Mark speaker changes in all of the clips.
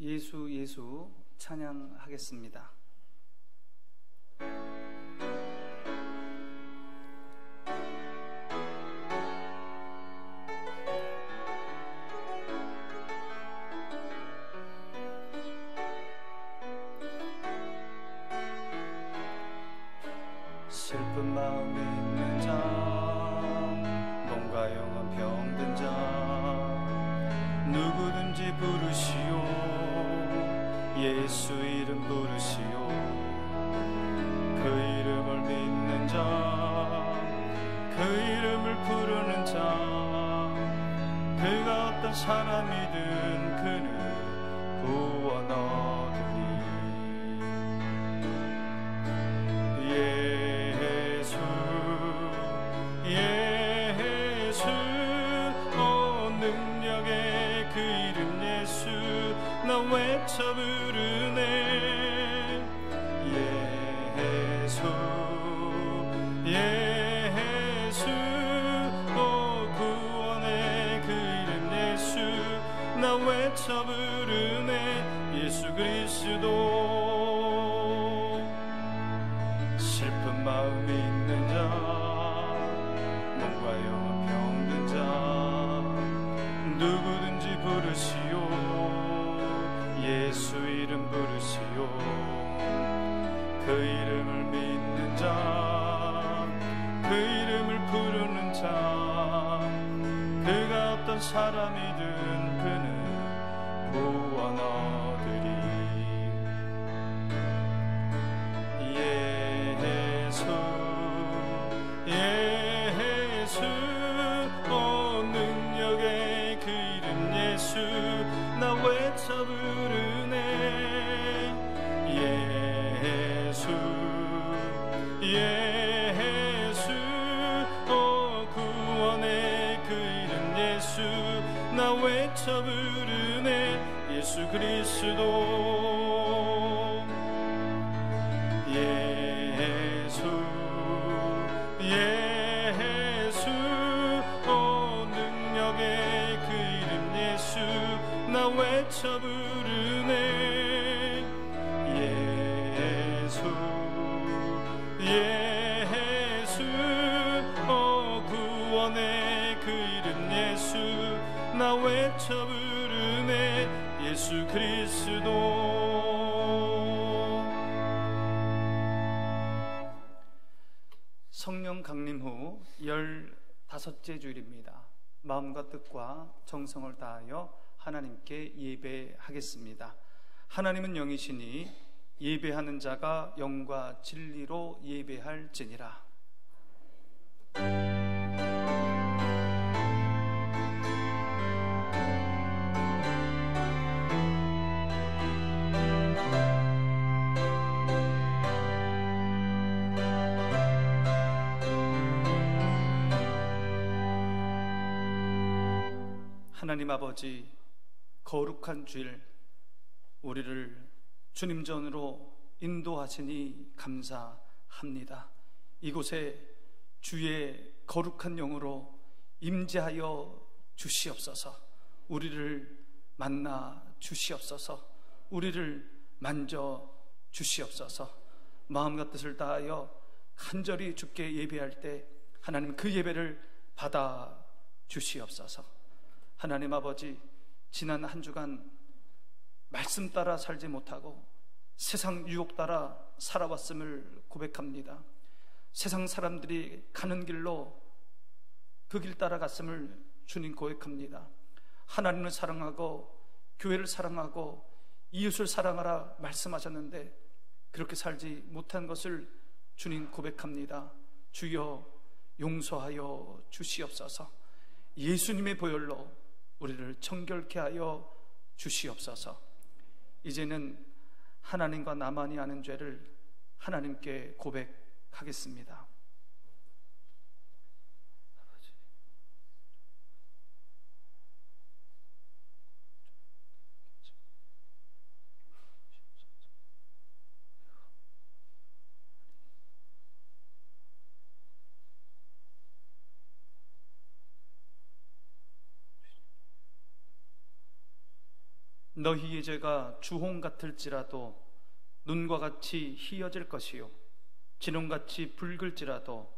Speaker 1: 예수 예수 찬양하겠습니다. 슬픈 마음이 있는 자, 몸과 영혼 병든 자, 누구든지 부르시오. 예수 이름 부르시오. 그 이름을 믿는 자, 그 이름을 부르는 자, 그가 어떤 사람이든 그는 구원 얻으리. 예수 능력의 그 이름 예수 나 외쳐 부르네. 예수 구원의 그 이름 예수 나 외쳐 부르네. 예수 그리스도. 슬픈 마음이 있는 자, 몸과 영혼 병든 자, 누구든지 부르시오. 예수 이름 부르시오. 그 이름을 믿는 자, 그 이름을 부르는 자, 그가 어떤 사람이든 그는 구원 얻으리. 예수 능력의 그 이름 예수 나 외쳐 부르네. 예수 구원의 그 이름 예수 나 외쳐 부르네. 예수 그리스도. 예수 능력의 그 이름 예수 나 외쳐 부르네. 예수 구원의 그 이름 예수 나 외쳐 부르네. 예수 그리스도. 성령 강림 후 15째 주일입니다. 마음과 뜻과 정성을 다하여 하나님께 예배하겠습니다. 하나님은 영이시니 예배하는 자가 영과 진리로 예배할지니라. 하나님 아버지, 거룩한 주일 우리를 주님 전으로 인도하시니 감사합니다. 이곳에 주의 거룩한 영으로 임재하여 주시옵소서. 우리를 만나 주시옵소서. 우리를 만져 주시옵소서. 마음과 뜻을 다하여 간절히 주께 예배할 때 하나님 그 예배를 받아 주시옵소서. 하나님 아버지, 지난 한 주간 말씀 따라 살지 못하고 세상 유혹 따라 살아왔음을 고백합니다. 세상 사람들이 가는 길로 그 길 따라갔음을 주님 고백합니다. 하나님을 사랑하고 교회를 사랑하고 이웃을 사랑하라 말씀하셨는데 그렇게 살지 못한 것을 주님 고백합니다. 주여 용서하여 주시옵소서. 예수님의 보혈로 우리를 정결케 하여 주시옵소서. 이제는 하나님과 나만이 아는 죄를 하나님께 고백하겠습니다. 너희의 죄가 주홍 같을지라도 눈과 같이 희어질 것이요 진홍같이 붉을지라도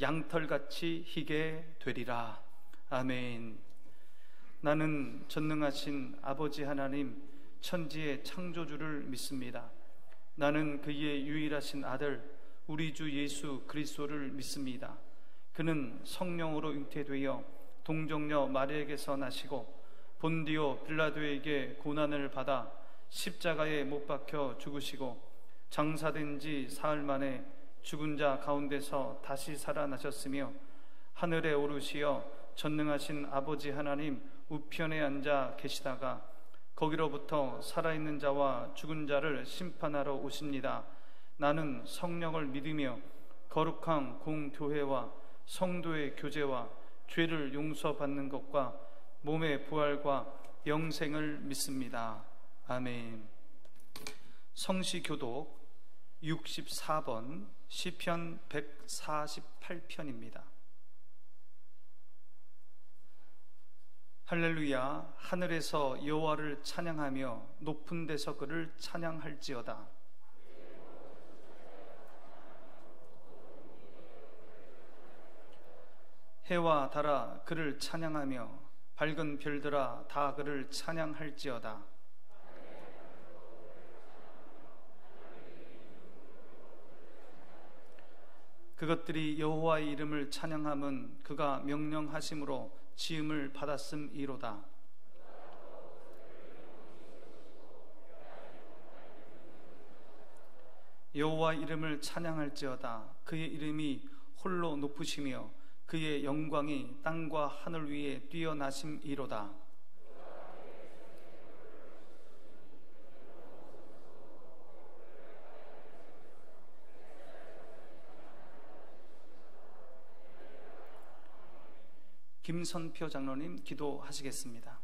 Speaker 1: 양털같이 희게 되리라. 아멘. 나는 전능하신 아버지 하나님 천지의 창조주를 믿습니다. 나는 그의 유일하신 아들 우리 주 예수 그리스도를 믿습니다. 그는 성령으로 잉태되어 동정녀 마리아에게서 나시고 본디오 빌라도에게 고난을 받아 십자가에 못 박혀 죽으시고 장사된 지 사흘 만에 죽은 자 가운데서 다시 살아나셨으며 하늘에 오르시어 전능하신 아버지 하나님 우편에 앉아 계시다가 거기로부터 살아있는 자와 죽은 자를 심판하러 오십니다. 나는 성령을 믿으며 거룩한 공교회와 성도의 교제와 죄를 용서받는 것과 몸의 부활과 영생을 믿습니다. 아멘. 성시교독 64번 시편 148편입니다. 할렐루야. 하늘에서 여호와를 찬양하며 높은 데서 그를 찬양할지어다. 해와 달아 그를 찬양하며 밝은 별들아 다 그를 찬양할지어다. 그것들이 여호와의 이름을 찬양함은 그가 명령하심으로 지음을 받았음이로다. 여호와의 이름을 찬양할지어다. 그의 이름이 홀로 높으시며 그의 영광이 땅과 하늘 위에 뛰어나심이로다. 김선표 장로님 기도하시겠습니다.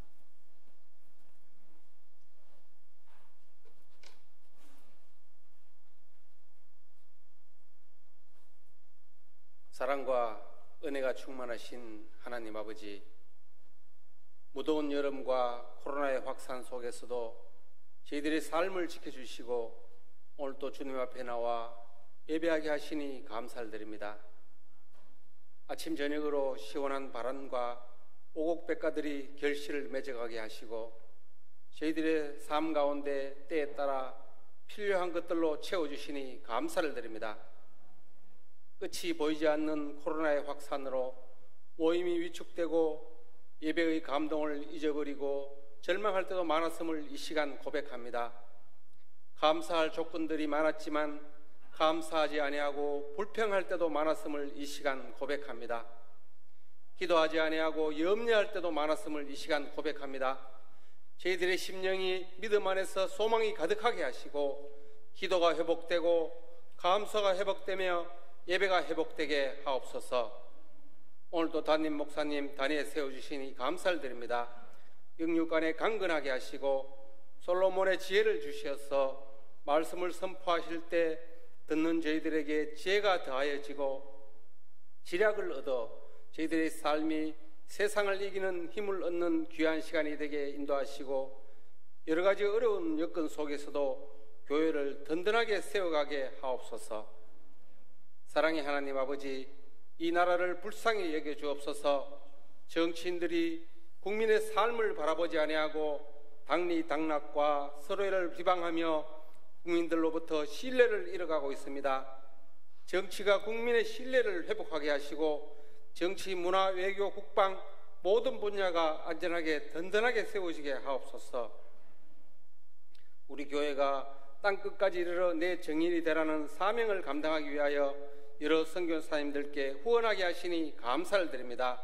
Speaker 2: 사랑과 은혜가 충만하신 하나님 아버지, 무더운 여름과 코로나의 확산 속에서도 저희들의 삶을 지켜주시고 오늘 또 주님 앞에 나와 예배하게 하시니 감사를 드립니다. 아침 저녁으로 시원한 바람과 오곡백과들이 결실을 맺어가게 하시고 저희들의 삶 가운데 때에 따라 필요한 것들로 채워주시니 감사를 드립니다. 끝이 보이지 않는 코로나의 확산으로 모임이 위축되고 예배의 감동을 잊어버리고 절망할 때도 많았음을 이 시간 고백합니다. 감사할 조건들이 많았지만 감사하지 아니하고 불평할 때도 많았음을 이 시간 고백합니다. 기도하지 아니하고 염려할 때도 많았음을 이 시간 고백합니다. 저희들의 심령이 믿음 안에서 소망이 가득하게 하시고 기도가 회복되고 감사가 회복되며 예배가 회복되게 하옵소서. 오늘도 담임 목사님 단위에 세워주시니 감사를 드립니다. 영육간에 강건하게 하시고 솔로몬의 지혜를 주시어서 말씀을 선포하실 때 듣는 저희들에게 지혜가 더하여지고 지략을 얻어 저희들의 삶이 세상을 이기는 힘을 얻는 귀한 시간이 되게 인도하시고 여러 가지 어려운 여건 속에서도 교회를 든든하게 세워가게 하옵소서. 사랑의 하나님 아버지, 이 나라를 불쌍히 여겨 주옵소서. 정치인들이 국민의 삶을 바라보지 아니하고 당리당락과 서로를 비방하며 국민들로부터 신뢰를 잃어가고 있습니다. 정치가 국민의 신뢰를 회복하게 하시고 정치, 문화, 외교, 국방 모든 분야가 안전하게 든든하게 세워지게 하옵소서. 우리 교회가 땅끝까지 이르러 내 정인이 되라는 사명을 감당하기 위하여 여러 선교사님들께 후원하게 하시니 감사를 드립니다.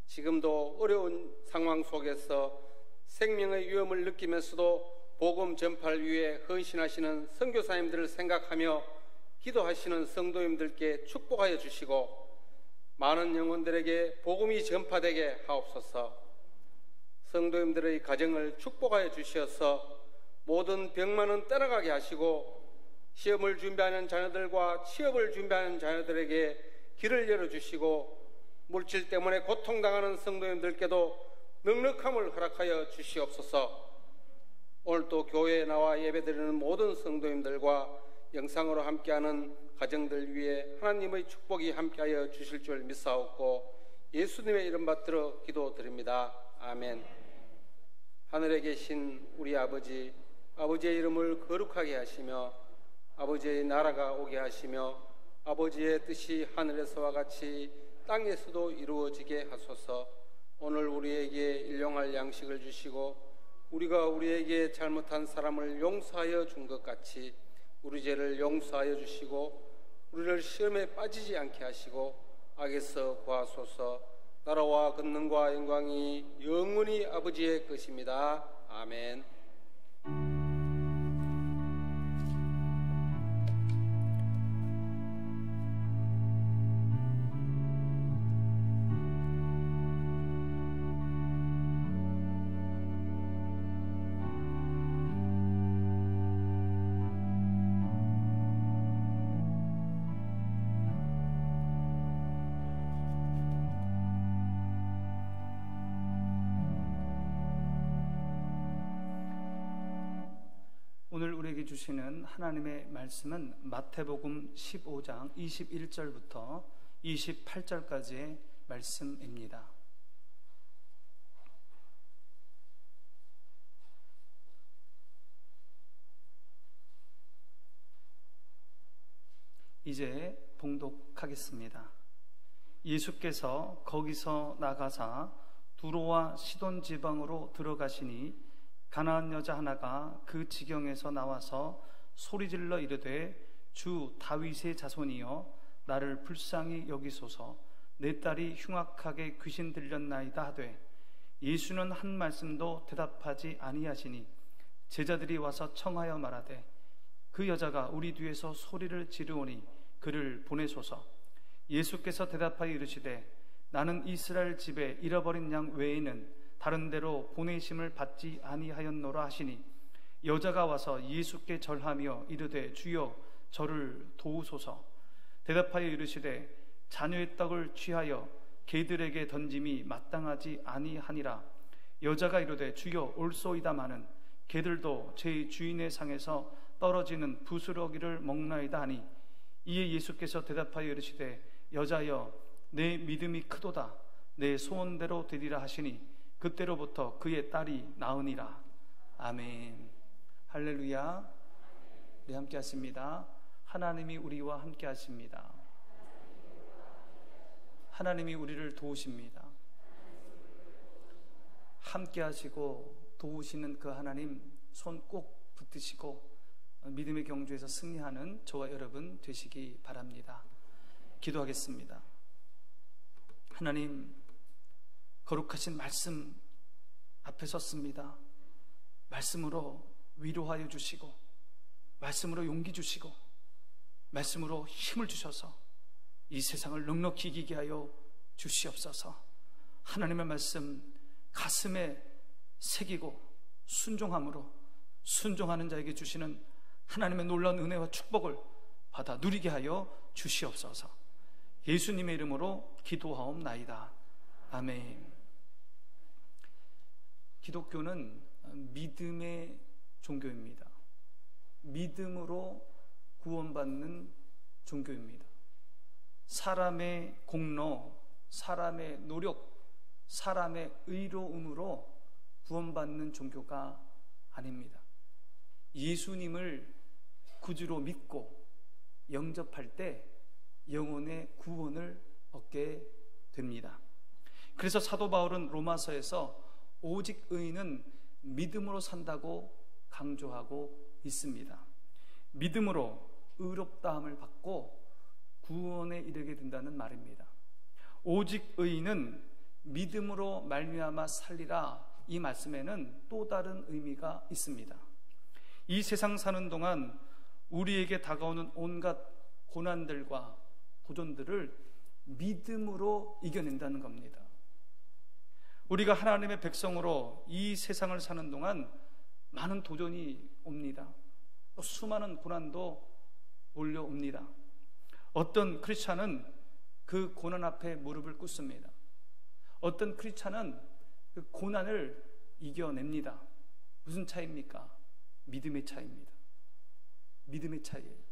Speaker 2: 지금도 어려운 상황 속에서 생명의 위험을 느끼면서도 복음 전파를 위해 헌신하시는 선교사님들을 생각하며 기도하시는 성도님들께 축복하여 주시고 많은 영혼들에게 복음이 전파되게 하옵소서. 성도님들의 가정을 축복하여 주시어서 모든 병만은 떠나가게 하시고 시험을 준비하는 자녀들과 취업을 준비하는 자녀들에게 길을 열어주시고 물질 때문에 고통당하는 성도님들께도 넉넉함을 허락하여 주시옵소서. 오늘 또 교회에 나와 예배드리는 모든 성도님들과 영상으로 함께하는 가정들 위해 하나님의 축복이 함께하여 주실 줄 믿사옵고 예수님의 이름 받들어 기도드립니다. 아멘. 하늘에 계신 우리 아버지, 아버지의 이름을 거룩하게 하시며 아버지의 나라가 오게 하시며 아버지의 뜻이 하늘에서와 같이 땅에서도 이루어지게 하소서. 오늘 우리에게 일용할 양식을 주시고 우리가 우리에게 잘못한 사람을 용서하여 준 것 같이 우리 죄를 용서하여 주시고 우리를 시험에 빠지지 않게 하시고 악에서 구하소서. 나라와 권능과 영광이 영원히 아버지의 것입니다. 아멘.
Speaker 1: 오늘 우리에게 주시는 하나님의 말씀은 마태복음 15장 21절부터 28절까지의 말씀입니다. 이제 봉독하겠습니다. 예수께서 거기서 나가사 두로와 시돈 지방으로 들어가시니 가나안 여자 하나가 그 지경에서 나와서 소리질러 이르되 주 다윗의 자손이여 나를 불쌍히 여기소서. 내 딸이 흉악하게 귀신 들렸나이다 하되 예수는 한 말씀도 대답하지 아니하시니 제자들이 와서 청하여 말하되 그 여자가 우리 뒤에서 소리를 지르오니 그를 보내소서. 예수께서 대답하여 이르시되 나는 이스라엘 집에 잃어버린 양 외에는 다른 데로 보내심을 받지 아니하였노라 하시니 여자가 와서 예수께 절하며 이르되 주여 저를 도우소서. 대답하여 이르시되 자녀의 떡을 취하여 개들에게 던짐이 마땅하지 아니하니라. 여자가 이르되 주여 올소이다마는 개들도 제 주인의 상에서 떨어지는 부스러기를 먹나이다 하니 이에 예수께서 대답하여 이르시되 여자여 내 믿음이 크도다. 내 소원대로 되리라 하시니 그때로부터 그의 딸이 나으니라. 아멘. 할렐루야. 네, 함께 하십니다. 하나님이 우리와 함께 하십니다. 하나님이 우리를 도우십니다. 함께 하시고 도우시는 그 하나님 손 꼭 붙드시고 믿음의 경주에서 승리하는 저와 여러분 되시기 바랍니다. 기도하겠습니다. 하나님, 거룩하신 말씀 앞에 섰습니다. 말씀으로 위로하여 주시고 말씀으로 용기 주시고 말씀으로 힘을 주셔서 이 세상을 넉넉히 이기게 하여 주시옵소서. 하나님의 말씀 가슴에 새기고 순종함으로 순종하는 자에게 주시는 하나님의 놀라운 은혜와 축복을 받아 누리게 하여 주시옵소서. 예수님의 이름으로 기도하옵나이다. 아멘. 기독교는 믿음의 종교입니다. 믿음으로 구원받는 종교입니다. 사람의 공로, 사람의 노력, 사람의 의로움으로 구원받는 종교가 아닙니다. 예수님을 구주로 믿고 영접할 때 영혼의 구원을 얻게 됩니다. 그래서 사도 바울은 로마서에서 오직 의인은 믿음으로 산다고 강조하고 있습니다. 믿음으로 의롭다함을 받고 구원에 이르게 된다는 말입니다. 오직 의인은 믿음으로 말미암아 살리라, 이 말씀에는 또 다른 의미가 있습니다. 이 세상 사는 동안 우리에게 다가오는 온갖 고난들과 도전들을 믿음으로 이겨낸다는 겁니다. 우리가 하나님의 백성으로 이 세상을 사는 동안 많은 도전이 옵니다. 또 수많은 고난도 몰려옵니다. 어떤 크리스찬은 그 고난 앞에 무릎을 꿇습니다. 어떤 크리스찬은 그 고난을 이겨냅니다. 무슨 차이입니까? 믿음의 차이입니다. 믿음의 차이예요.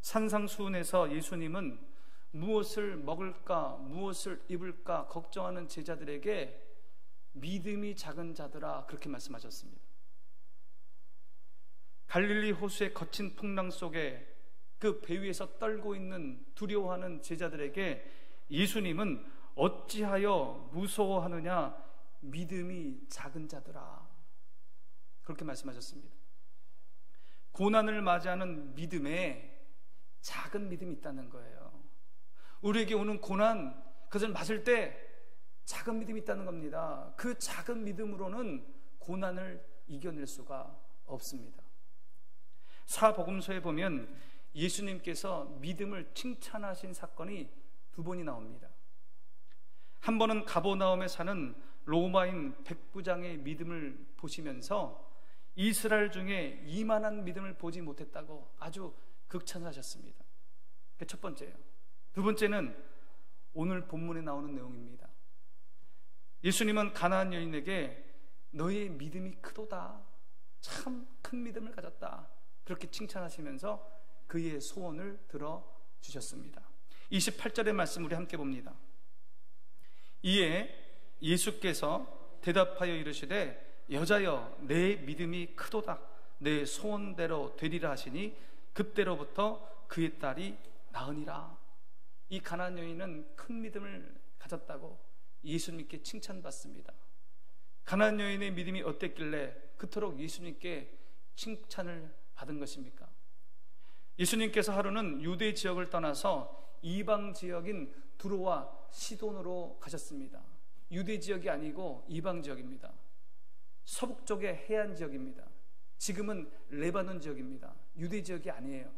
Speaker 1: 산상수훈에서 예수님은 무엇을 먹을까, 무엇을 입을까 걱정하는 제자들에게 믿음이 작은 자들아, 그렇게 말씀하셨습니다. 갈릴리 호수의 거친 풍랑 속에 그 배 위에서 떨고 있는 두려워하는 제자들에게 예수님은 어찌하여 무서워하느냐, 믿음이 작은 자들아, 그렇게 말씀하셨습니다. 고난을 맞이하는 믿음에 작은 믿음이 있다는 거예요. 우리에게 오는 고난, 그것을 맞을 때 작은 믿음이 있다는 겁니다. 그 작은 믿음으로는 고난을 이겨낼 수가 없습니다. 사복음서에 보면 예수님께서 믿음을 칭찬하신 사건이 2번이 나옵니다. 한 번은 가버나움에 사는 로마인 백부장의 믿음을 보시면서 이스라엘 중에 이만한 믿음을 보지 못했다고 아주 극찬하셨습니다. 그게 첫 번째예요. 두 번째는 오늘 본문에 나오는 내용입니다. 예수님은 가나안 여인에게 너의 믿음이 크도다, 참 큰 믿음을 가졌다, 그렇게 칭찬하시면서 그의 소원을 들어주셨습니다. 28절의 말씀 우리 함께 봅니다. 이에 예수께서 대답하여 이르시되 여자여, 내 믿음이 크도다, 내 소원대로 되리라 하시니 그때로부터 그의 딸이 나으니라. 이 가나안 여인은 큰 믿음을 가졌다고 예수님께 칭찬받습니다. 가나안 여인의 믿음이 어땠길래 그토록 예수님께 칭찬을 받은 것입니까? 예수님께서 하루는 유대 지역을 떠나서 이방 지역인 두로와 시돈으로 가셨습니다. 유대 지역이 아니고 이방 지역입니다. 서북 쪽의 해안 지역입니다. 지금은 레바논 지역입니다. 유대 지역이 아니에요.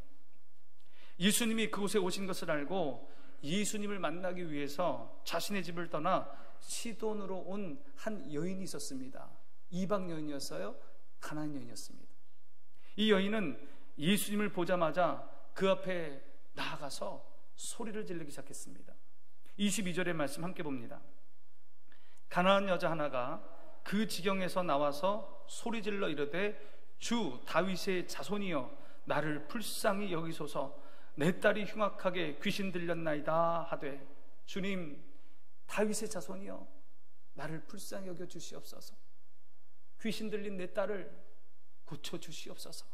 Speaker 1: 예수님이 그곳에 오신 것을 알고 예수님을 만나기 위해서 자신의 집을 떠나 시돈으로 온 한 여인이 있었습니다. 이방 여인이었어요? 가나안 여인이었습니다. 이 여인은 예수님을 보자마자 그 앞에 나아가서 소리를 지르기 시작했습니다. 22절의 말씀 함께 봅니다. 가나안 여자 하나가 그 지경에서 나와서 소리질러 이르되 주 다윗의 자손이여, 나를 불쌍히 여기소서, 내 딸이 흉악하게 귀신 들렸나이다 하되, 주님, 다윗의 자손이여, 나를 불쌍히 여겨 주시옵소서, 귀신 들린 내 딸을 고쳐 주시옵소서,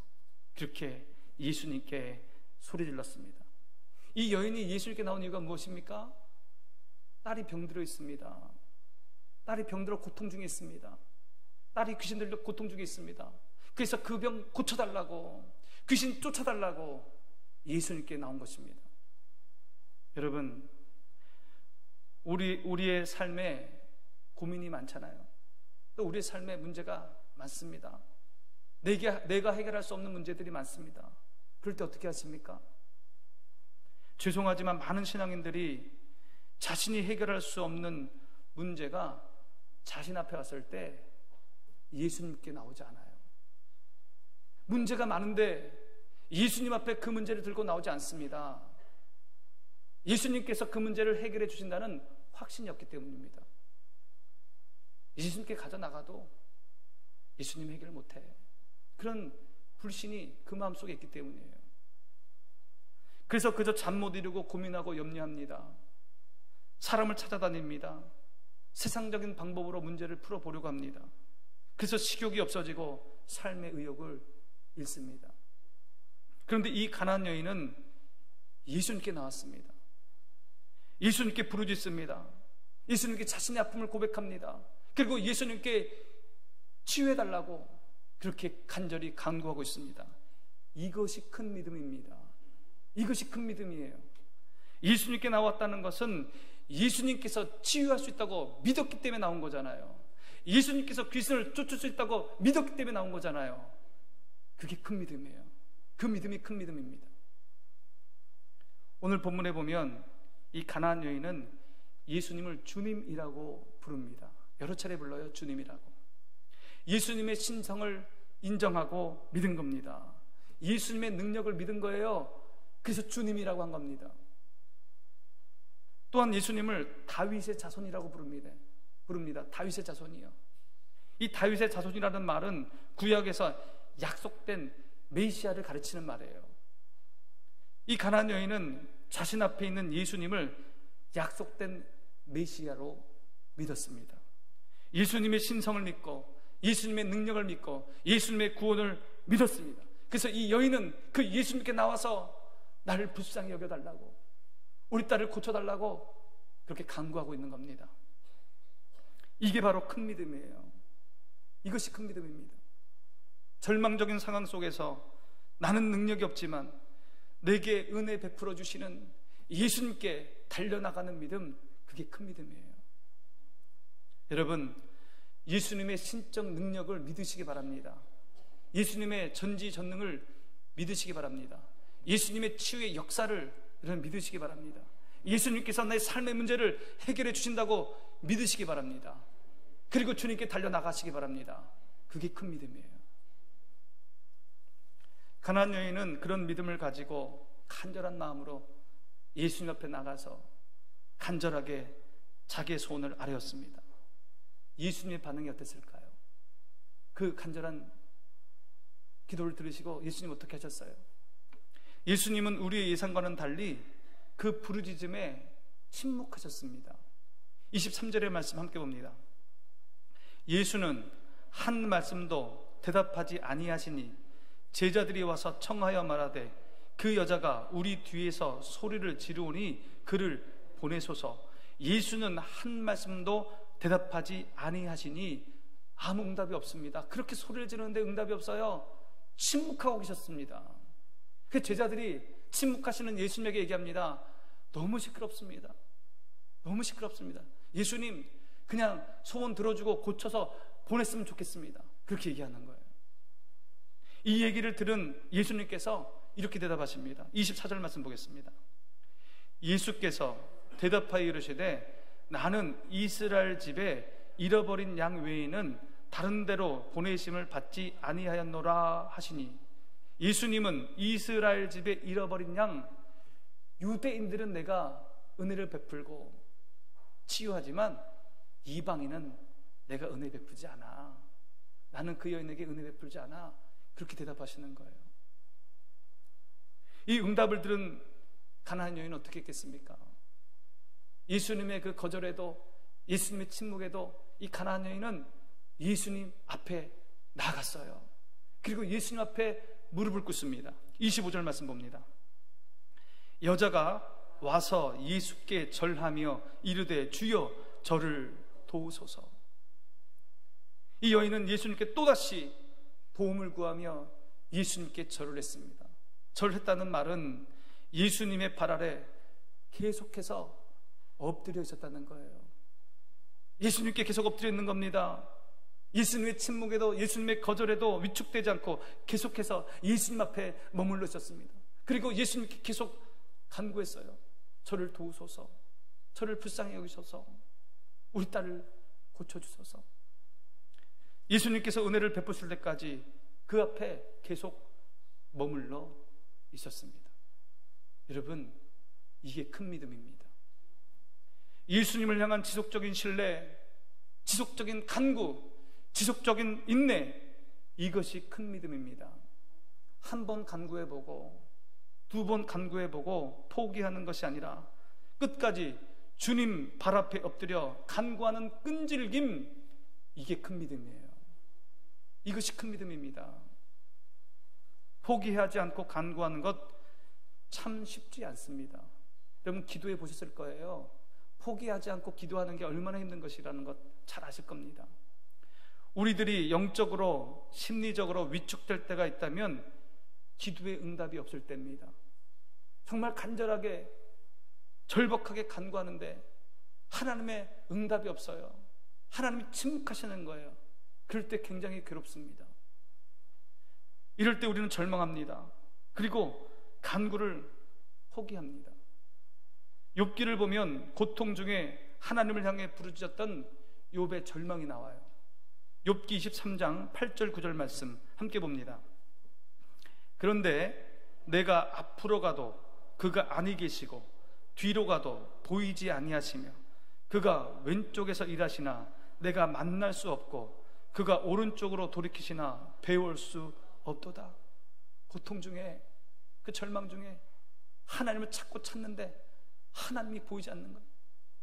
Speaker 1: 그렇게 예수님께 소리질렀습니다. 이 여인이 예수님께 나온 이유가 무엇입니까? 딸이 병들어 있습니다. 딸이 병들어 고통 중에 있습니다. 딸이 귀신 들려 고통 중에 있습니다. 그래서 그 병 고쳐달라고, 귀신 쫓아달라고 예수님께 나온 것입니다. 여러분, 우리의 삶에 고민이 많잖아요. 또 우리의 삶에 문제가 많습니다. 내가 해결할 수 없는 문제들이 많습니다. 그럴 때 어떻게 하십니까? 죄송하지만 많은 신앙인들이 자신이 해결할 수 없는 문제가 자신 앞에 왔을 때 예수님께 나오지 않아요. 문제가 많은데 예수님 앞에 그 문제를 들고 나오지 않습니다. 예수님께서 그 문제를 해결해 주신다는 확신이 없기 때문입니다. 예수님께 가져나가도 예수님 해결 못해. 그런 불신이 그 마음속에 있기 때문이에요. 그래서 그저 잠 못 이루고 고민하고 염려합니다. 사람을 찾아다닙니다. 세상적인 방법으로 문제를 풀어보려고 합니다. 그래서 식욕이 없어지고 삶의 의욕을 잃습니다. 그런데 이 가나안 여인은 예수님께 나왔습니다. 예수님께 부르짖습니다. 예수님께 자신의 아픔을 고백합니다. 그리고 예수님께 치유해달라고 그렇게 간절히 간구하고 있습니다. 이것이 큰 믿음입니다. 이것이 큰 믿음이에요. 예수님께 나왔다는 것은 예수님께서 치유할 수 있다고 믿었기 때문에 나온 거잖아요. 예수님께서 귀신을 쫓을 수 있다고 믿었기 때문에 나온 거잖아요. 그게 큰 믿음이에요. 그 믿음이 큰 믿음입니다. 오늘 본문에 보면 이 가나안 여인은 예수님을 주님이라고 부릅니다. 여러 차례 불러요. 주님이라고. 예수님의 신성을 인정하고 믿은 겁니다. 예수님의 능력을 믿은 거예요. 그래서 주님이라고 한 겁니다. 또한 예수님을 다윗의 자손이라고 부릅니다. 다윗의 자손이요. 이 다윗의 자손이라는 말은 구약에서 약속된 메시아를 가르치는 말이에요. 이 가나안 여인은 자신 앞에 있는 예수님을 약속된 메시아로 믿었습니다. 예수님의 신성을 믿고 예수님의 능력을 믿고 예수님의 구원을 믿었습니다. 그래서 이 여인은 그 예수님께 나와서 나를 불쌍히 여겨달라고, 우리 딸을 고쳐달라고 그렇게 간구하고 있는 겁니다. 이게 바로 큰 믿음이에요. 이것이 큰 믿음입니다. 절망적인 상황 속에서 나는 능력이 없지만 내게 은혜 베풀어 주시는 예수님께 달려나가는 믿음, 그게 큰 믿음이에요. 여러분, 예수님의 신적 능력을 믿으시기 바랍니다. 예수님의 전지전능을 믿으시기 바랍니다. 예수님의 치유의 역사를 여러분 믿으시기 바랍니다. 예수님께서 내 삶의 문제를 해결해 주신다고 믿으시기 바랍니다. 그리고 주님께 달려나가시기 바랍니다. 그게 큰 믿음이에요. 가나안 여인은 그런 믿음을 가지고 간절한 마음으로 예수님 앞에 나가서 간절하게 자기의 소원을 아뢰었습니다. 예수님의 반응이 어땠을까요? 그 간절한 기도를 들으시고 예수님 어떻게 하셨어요? 예수님은 우리의 예상과는 달리 그 부르짖음에 침묵하셨습니다. 23절의 말씀 함께 봅니다. 예수는 한 말씀도 대답하지 아니하시니 제자들이 와서 청하여 말하되 그 여자가 우리 뒤에서 소리를 지르오니 그를 보내소서. 예수는 한 말씀도 대답하지 아니하시니 아무 응답이 없습니다. 그렇게 소리를 지르는데 응답이 없어요. 침묵하고 계셨습니다. 그 제자들이 침묵하시는 예수님에게 얘기합니다. 너무 시끄럽습니다. 너무 시끄럽습니다. 예수님, 그냥 소원 들어주고 고쳐서 보냈으면 좋겠습니다. 그렇게 얘기하는 거예요. 이 얘기를 들은 예수님께서 이렇게 대답하십니다. 24절 말씀 보겠습니다. 예수께서 대답하여 이르시되 나는 이스라엘 집에 잃어버린 양 외에는 다른 데로 보내심을 받지 아니하였노라 하시니, 예수님은 이스라엘 집에 잃어버린 양, 유대인들은 내가 은혜를 베풀고 치유하지만 이방인은 내가 은혜 베풀지 않아. 나는 그 여인에게 은혜 베풀지 않아. 그렇게 대답하시는 거예요. 이 응답을 들은 가나안 여인은 어떻게 했겠습니까? 예수님의 그 거절에도, 예수님의 침묵에도 이 가나안 여인은 예수님 앞에 나갔어요. 그리고 예수님 앞에 무릎을 꿇습니다. 25절 말씀 봅니다. 여자가 와서 예수께 절하며 이르되 주여 저를 도우소서. 이 여인은 예수님께 또다시 도움을 구하며 예수님께 절을 했습니다. 절했다는 말은 예수님의 발 아래 계속해서 엎드려 있었다는 거예요. 예수님께 계속 엎드려 있는 겁니다. 예수님의 침묵에도, 예수님의 거절에도 위축되지 않고 계속해서 예수님 앞에 머물러 있었습니다. 그리고 예수님께 계속 간구했어요. 저를 도우소서, 저를 불쌍히 여기소서, 우리 딸을 고쳐주소서. 예수님께서 은혜를 베푸실 때까지 그 앞에 계속 머물러 있었습니다. 여러분, 이게 큰 믿음입니다. 예수님을 향한 지속적인 신뢰, 지속적인 간구, 지속적인 인내, 이것이 큰 믿음입니다. 한 번 간구해보고 두 번 간구해보고 포기하는 것이 아니라 끝까지 주님 발 앞에 엎드려 간구하는 끈질김, 이게 큰 믿음이에요. 이것이 큰 믿음입니다. 포기하지 않고 간구하는 것 참 쉽지 않습니다. 여러분 기도해 보셨을 거예요. 포기하지 않고 기도하는 게 얼마나 힘든 것이라는 것 잘 아실 겁니다. 우리들이 영적으로 심리적으로 위축될 때가 있다면 기도의 응답이 없을 때입니다. 정말 간절하게 절박하게 간구하는데 하나님의 응답이 없어요. 하나님이 침묵하시는 거예요. 그럴 때 굉장히 괴롭습니다. 이럴 때 우리는 절망합니다. 그리고 간구를 포기합니다. 욥기를 보면 고통 중에 하나님을 향해 부르짖었던 욥의 절망이 나와요. 욥기 23장 8절 9절 말씀 함께 봅니다. 그런데 내가 앞으로 가도 그가 아니 계시고 뒤로 가도 보이지 아니하시며 그가 왼쪽에서 일하시나 내가 만날 수 없고 그가 오른쪽으로 돌이키시나 배울 수 없도다. 고통 중에, 그 절망 중에 하나님을 찾고 찾는데 하나님이 보이지 않는 거예요.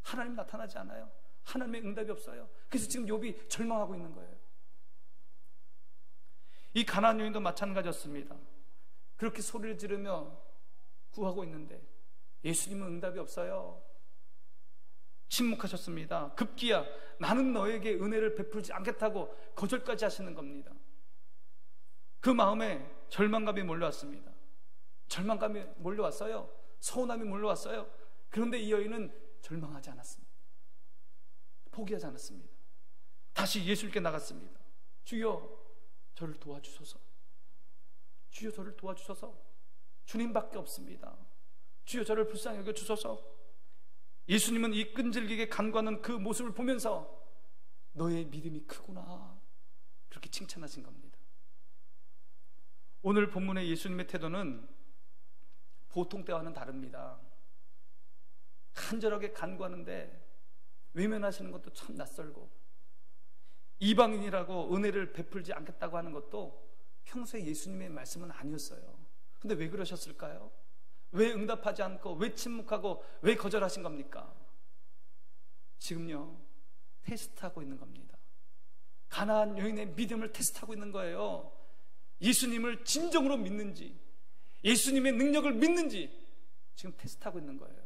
Speaker 1: 하나님 나타나지 않아요. 하나님의 응답이 없어요. 그래서 지금 욥이 절망하고 있는 거예요. 이 가나안 여인도 마찬가지였습니다. 그렇게 소리를 지르며 구하고 있는데 예수님은 응답이 없어요. 침묵하셨습니다. 급기야 나는 너에게 은혜를 베풀지 않겠다고 거절까지 하시는 겁니다. 그 마음에 절망감이 몰려왔습니다. 절망감이 몰려왔어요. 서운함이 몰려왔어요. 그런데 이 여인은 절망하지 않았습니다. 포기하지 않았습니다. 다시 예수님께 나갔습니다. 주여 저를 도와주소서. 주여 저를 도와주소서. 주님밖에 없습니다. 주여 저를 불쌍히 여겨주소서. 예수님은 이 끈질기게 간구하는 그 모습을 보면서 너의 믿음이 크구나, 그렇게 칭찬하신 겁니다. 오늘 본문의 예수님의 태도는 보통 때와는 다릅니다. 간절하게 간구하는데 외면하시는 것도 참 낯설고, 이방인이라고 은혜를 베풀지 않겠다고 하는 것도 평소에 예수님의 말씀은 아니었어요. 근데 왜 그러셨을까요? 왜 응답하지 않고, 왜 침묵하고, 왜 거절하신 겁니까? 지금요, 테스트하고 있는 겁니다. 가나안 여인의 믿음을 테스트하고 있는 거예요. 예수님을 진정으로 믿는지, 예수님의 능력을 믿는지 지금 테스트하고 있는 거예요.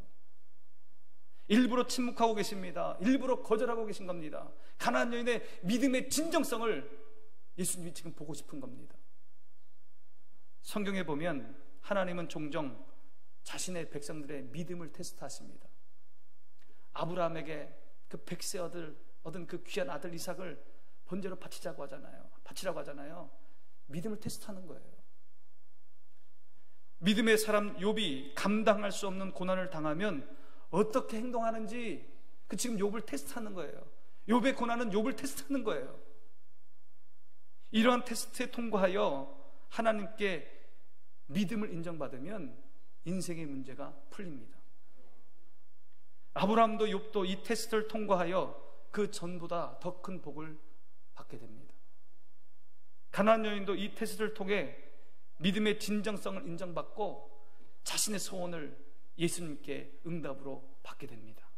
Speaker 1: 일부러 침묵하고 계십니다. 일부러 거절하고 계신 겁니다. 가나안 여인의 믿음의 진정성을 예수님이 지금 보고 싶은 겁니다. 성경에 보면 하나님은 종종 자신의 백성들의 믿음을 테스트하십니다. 아브라함에게 그 백세 얻은 그 귀한 아들 이삭을 번제로 바치라고 하잖아요. 믿음을 테스트하는 거예요. 믿음의 사람 욥이 감당할 수 없는 고난을 당하면 어떻게 행동하는지 지금 욥을 테스트하는 거예요. 욥의 고난은 욥을 테스트하는 거예요. 이러한 테스트에 통과하여 하나님께 믿음을 인정받으면 인생의 문제가 풀립니다. 아브라함도 욥도 이 테스트를 통과하여 그 전보다 더 큰 복을 받게 됩니다. 가나안 여인도 이 테스트를 통해 믿음의 진정성을 인정받고 자신의 소원을 예수님께 응답으로 받게 됩니다.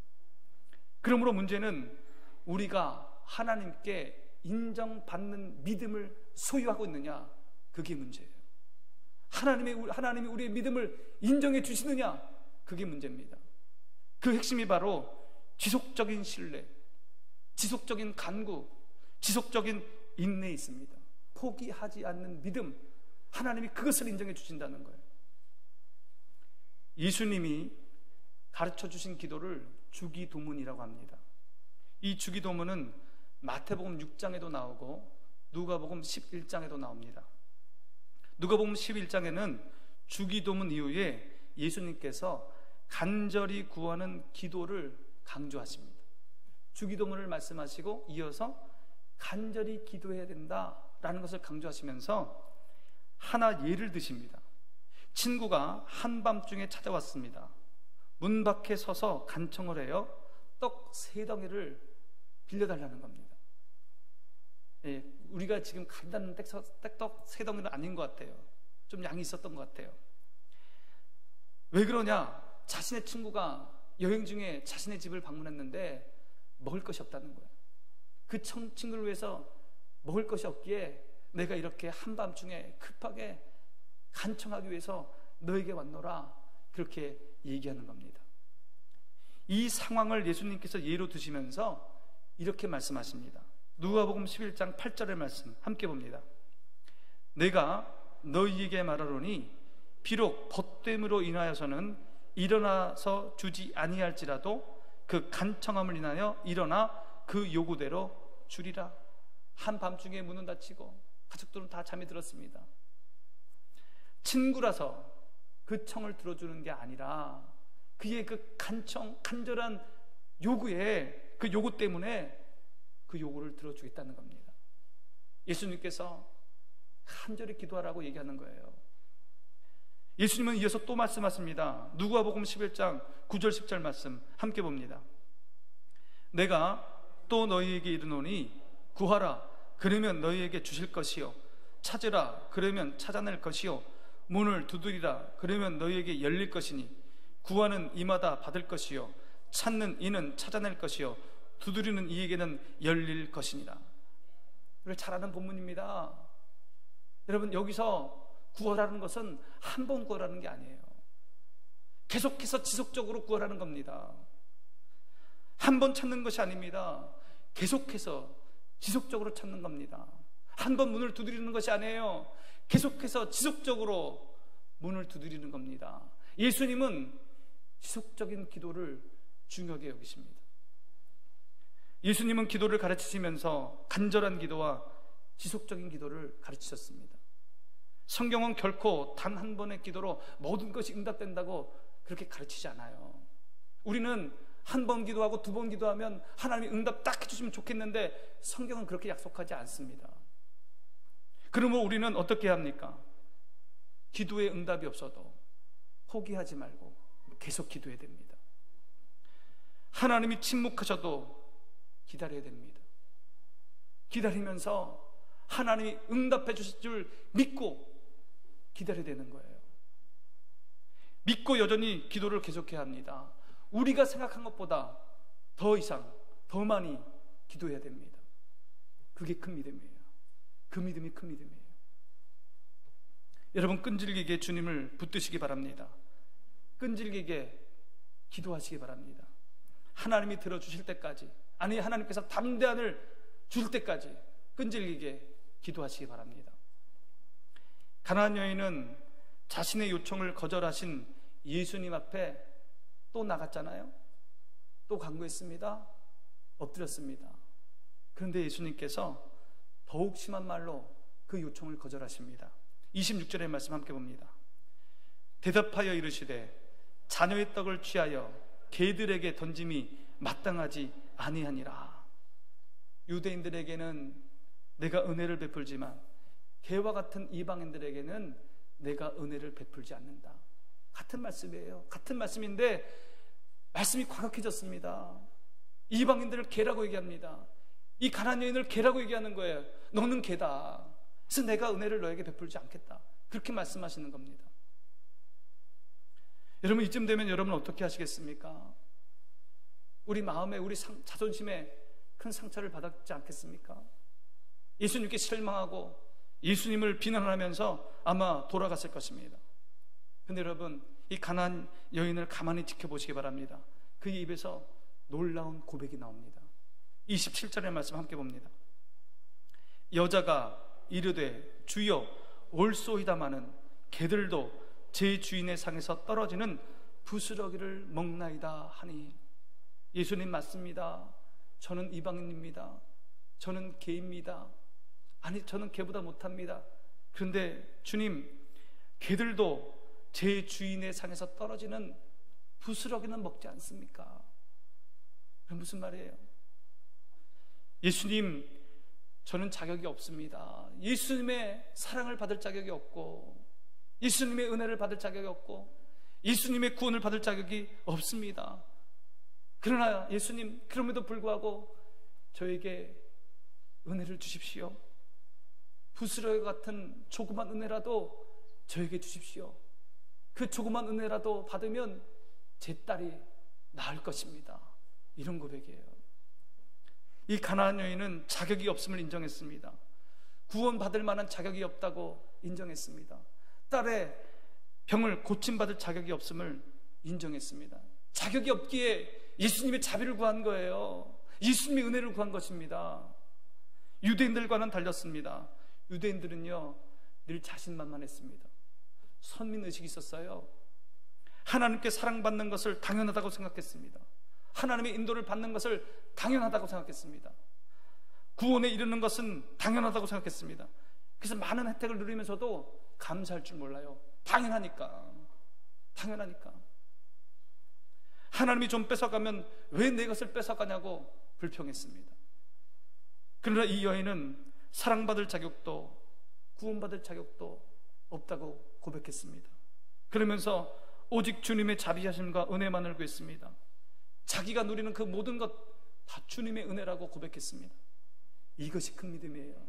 Speaker 1: 그러므로 문제는 우리가 하나님께 인정받는 믿음을 소유하고 있느냐, 그게 문제예요. 하나님이 우리의 믿음을 인정해 주시느냐, 그게 문제입니다. 그 핵심이 바로 지속적인 신뢰, 지속적인 간구, 지속적인 인내에 있습니다. 포기하지 않는 믿음, 하나님이 그것을 인정해 주신다는 거예요. 예수님이 가르쳐 주신 기도를 주기도문이라고 합니다. 이 주기도문은 마태복음 6장에도 나오고 누가복음 11장에도 나옵니다. 누가복음 11장에는 주기도문 이후에 예수님께서 간절히 구하는 기도를 강조하십니다. 주기도문을 말씀하시고 이어서 간절히 기도해야 된다라는 것을 강조하시면서 하나 예를 드십니다. 친구가 한밤중에 찾아왔습니다. 문 밖에 서서 간청을 해요. 떡 3덩이를 빌려달라는 겁니다. 예, 우리가 지금 간단한 떡 3덩이는 아닌 것 같아요. 좀 양이 있었던 것 같아요. 왜 그러냐? 자신의 친구가 여행 중에 자신의 집을 방문했는데 먹을 것이 없다는 거예요. 그 친구를 위해서 먹을 것이 없기에 내가 이렇게 한밤중에 급하게 간청하기 위해서 너에게 왔노라, 그렇게 얘기하는 겁니다. 이 상황을 예수님께서 예로 드시면서 이렇게 말씀하십니다. 누가복음 11장 8절의 말씀 함께 봅니다. 내가 너희에게 말하노니 비록 벗됨으로 인하여서는 일어나서 주지 아니할지라도 그 간청함을 인하여 일어나 그 요구대로 주리라. 한밤중에 문은 닫히고 가족들은 다 잠이 들었습니다. 친구라서 그 청을 들어주는 게 아니라 그의 그 간절한 요구에, 그 요구 때문에 그 요구를 들어주겠다는 겁니다. 예수님께서 간절히 기도하라고 얘기하는 거예요. 예수님은 이어서 또 말씀하십니다. 누가복음 11장 9절 10절 말씀 함께 봅니다. 내가 또 너희에게 이르노니 구하라 그러면 너희에게 주실 것이요 찾으라 그러면 찾아낼 것이요 문을 두드리라 그러면 너희에게 열릴 것이니 구하는 이마다 받을 것이요 찾는 이는 찾아낼 것이요 두드리는 이에게는 열릴 것이니라. 이걸 잘 아는 본문입니다. 여러분, 여기서 구하라는 것은 한 번 구하라는 게 아니에요. 계속해서 지속적으로 구하라는 겁니다. 한 번 찾는 것이 아닙니다. 계속해서 지속적으로 찾는 겁니다. 한 번 문을 두드리는 것이 아니에요. 계속해서 지속적으로 문을 두드리는 겁니다. 예수님은 지속적인 기도를 중요하게 여기십니다. 예수님은 기도를 가르치시면서 간절한 기도와 지속적인 기도를 가르치셨습니다. 성경은 결코 단 한 번의 기도로 모든 것이 응답된다고 그렇게 가르치지 않아요. 우리는 한 번 기도하고 두 번 기도하면 하나님이 응답 딱 해주시면 좋겠는데 성경은 그렇게 약속하지 않습니다. 그러므로 우리는 어떻게 합니까? 기도에 응답이 없어도 포기하지 말고 계속 기도해야 됩니다. 하나님이 침묵하셔도 기다려야 됩니다. 기다리면서 하나님이 응답해 주실 줄 믿고 기다려야 되는 거예요. 믿고 여전히 기도를 계속해야 합니다. 우리가 생각한 것보다 더 이상, 더 많이 기도해야 됩니다. 그게 큰 믿음이에요. 그 믿음이 큰 믿음이에요. 여러분, 끈질기게 주님을 붙드시기 바랍니다. 끈질기게 기도하시기 바랍니다. 하나님이 들어주실 때까지, 아니 하나님께서 담대함을 주실 때까지 끈질기게 기도하시기 바랍니다. 가나안 여인은 자신의 요청을 거절하신 예수님 앞에 또 나갔잖아요. 또 간구했습니다. 엎드렸습니다. 그런데 예수님께서 더욱 심한 말로 그 요청을 거절하십니다. 26절의 말씀 함께 봅니다. 대답하여 이르시되 자녀의 떡을 취하여 개들에게 던짐이 마땅하지 아니하니라. 유대인들에게는 내가 은혜를 베풀지만 개와 같은 이방인들에게는 내가 은혜를 베풀지 않는다. 같은 말씀이에요. 같은 말씀인데 말씀이 과격해졌습니다. 이방인들을 개라고 얘기합니다. 이 가나안 여인을 개라고 얘기하는 거예요. 너는 개다. 그래서 내가 은혜를 너에게 베풀지 않겠다. 그렇게 말씀하시는 겁니다. 여러분, 이쯤 되면 여러분은 어떻게 하시겠습니까? 우리 마음에, 우리 자존심에 큰 상처를 받았지 않겠습니까? 예수님께 실망하고 예수님을 비난하면서 아마 돌아갔을 것입니다. 근데 여러분, 이 가나안 여인을 가만히 지켜보시기 바랍니다. 그의 입에서 놀라운 고백이 나옵니다. 27절의 말씀 함께 봅니다. 여자가 이르되 주여 올소이다마는 개들도 제 주인의 상에서 떨어지는 부스러기를 먹나이다 하니. 예수님 맞습니다. 저는 이방인입니다. 저는 개입니다. 아니, 저는 개보다 못합니다. 그런데 주님, 개들도 제 주인의 상에서 떨어지는 부스러기는 먹지 않습니까? 무슨 말이에요? 예수님, 저는 자격이 없습니다. 예수님의 사랑을 받을 자격이 없고, 예수님의 은혜를 받을 자격이 없고, 예수님의 구원을 받을 자격이 없습니다. 그러나 예수님, 그럼에도 불구하고 저에게 은혜를 주십시오. 부스러기 같은 조그만 은혜라도 저에게 주십시오. 그 조그만 은혜라도 받으면 제 딸이 나을 것입니다. 이런 고백이에요. 이 가나안 여인은 자격이 없음을 인정했습니다. 구원받을 만한 자격이 없다고 인정했습니다. 딸의 병을 고침받을 자격이 없음을 인정했습니다. 자격이 없기에 예수님의 자비를 구한 거예요. 예수님의 은혜를 구한 것입니다. 유대인들과는 달렸습니다. 유대인들은요, 늘 자신만만했습니다. 선민의식이 있었어요. 하나님께 사랑받는 것을 당연하다고 생각했습니다. 하나님의 인도를 받는 것을 당연하다고 생각했습니다. 구원에 이르는 것은 당연하다고 생각했습니다. 그래서 많은 혜택을 누리면서도 감사할 줄 몰라요. 당연하니까. 하나님이 좀 뺏어가면 왜 내 것을 뺏어가냐고 불평했습니다. 그러나 이 여인은 사랑받을 자격도 구원받을 자격도 없다고 고백했습니다. 그러면서 오직 주님의 자비하심과 은혜만을 구했습니다. 자기가 누리는 그 모든 것 다 주님의 은혜라고 고백했습니다. 이것이 큰 믿음이에요.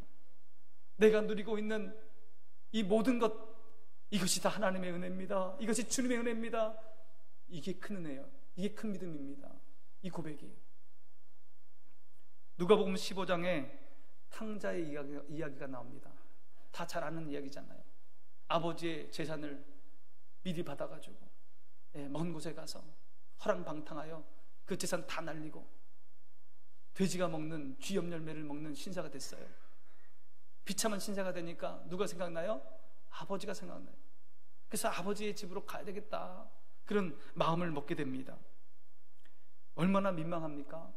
Speaker 1: 내가 누리고 있는 이 모든 것, 이것이 다 하나님의 은혜입니다. 이것이 주님의 은혜입니다. 이게 큰 은혜예요. 이게 큰 믿음입니다. 이 고백이. 누가복음 15장에 탕자의 이야기가 나옵니다. 다 잘 아는 이야기잖아요. 아버지의 재산을 미리 받아가지고 먼 곳에 가서 허랑방탕하여 그 재산 다 날리고 돼지가 먹는 쥐염 열매를 먹는 신사가 됐어요. 비참한 신사가 되니까 누가 생각나요? 아버지가 생각나요. 그래서 아버지의 집으로 가야 되겠다, 그런 마음을 먹게 됩니다. 얼마나 민망합니까?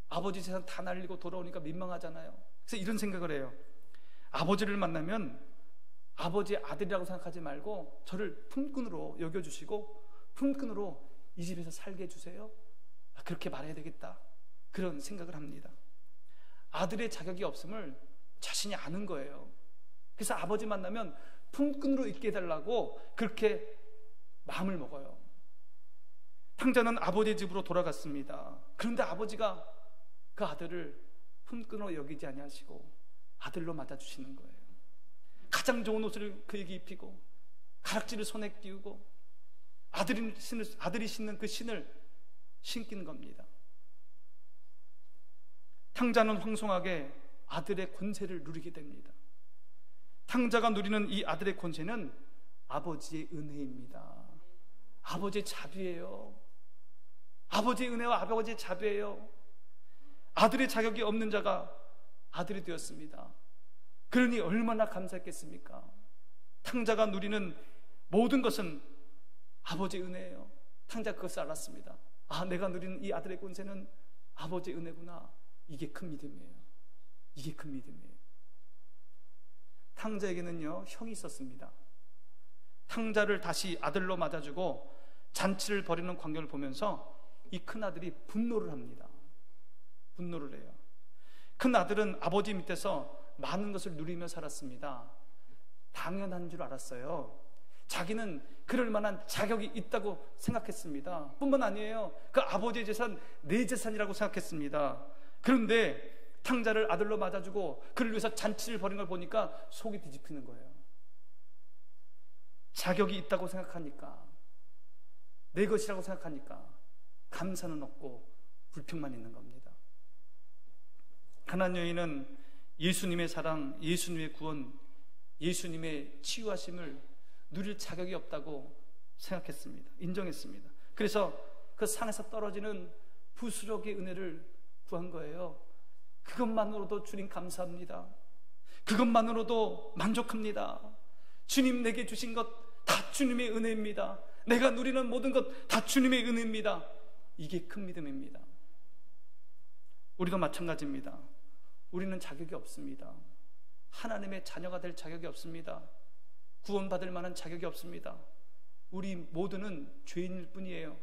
Speaker 1: 아버지 재산 다 날리고 돌아오니까 민망하잖아요. 그래서 이런 생각을 해요. 아버지를 만나면 아버지의 아들이라고 생각하지 말고 저를 품꾼으로 여겨주시고 품꾼으로 이 집에서 살게 해주세요. 그렇게 말해야 되겠다, 그런 생각을 합니다. 아들의 자격이 없음을 자신이 아는 거예요. 그래서 아버지 만나면 품꾼으로 있게 해달라고 그렇게 마음을 먹어요. 탕자는 아버지 집으로 돌아갔습니다. 그런데 아버지가 그 아들을 품꾼으로 여기지 아니하시고 아들로 맞아주시는 거예요. 가장 좋은 옷을 그에게 입히고 가락지를 손에 끼우고 아들이 신는 그 신을 신기는 겁니다. 탕자는 황송하게 아들의 권세를 누리게 됩니다. 탕자가 누리는 이 아들의 권세는 아버지의 은혜입니다. 아버지의 자비예요. 아버지의 은혜와 아버지의 자비예요. 아들의 자격이 없는 자가 아들이 되었습니다. 그러니 얼마나 감사했겠습니까? 탕자가 누리는 모든 것은 아버지의 은혜예요. 탕자가 그것을 알았습니다. 아, 내가 누리는 이 아들의 권세는 아버지의 은혜구나. 이게 큰 믿음이에요. 이게 큰 믿음이에요. 탕자에게는요, 형이 있었습니다. 탕자를 다시 아들로 맞아주고 잔치를 벌이는 광경을 보면서 이 큰아들이 분노를 합니다. 분노를 해요. 큰아들은 아버지 밑에서 많은 것을 누리며 살았습니다. 당연한 줄 알았어요. 자기는 그럴 만한 자격이 있다고 생각했습니다. 뿐만 아니에요, 그 아버지의 재산 내 재산이라고 생각했습니다. 그런데 탕자를 아들로 맞아주고 그를 위해서 잔치를 벌인 걸 보니까 속이 뒤집히는 거예요. 자격이 있다고 생각하니까, 내 것이라고 생각하니까 감사는 없고 불평만 있는 겁니다. 가나안 여인은 예수님의 사랑, 예수님의 구원, 예수님의 치유하심을 누릴 자격이 없다고 생각했습니다. 인정했습니다. 그래서 그 산에서 떨어지는 부스러기의 은혜를 구한 거예요. 그것만으로도 주님 감사합니다. 그것만으로도 만족합니다. 주님 내게 주신 것 다 주님의 은혜입니다. 내가 누리는 모든 것 다 주님의 은혜입니다. 이게 큰 믿음입니다. 우리도 마찬가지입니다. 우리는 자격이 없습니다. 하나님의 자녀가 될 자격이 없습니다. 구원받을 만한 자격이 없습니다. 우리 모두는 죄인일 뿐이에요.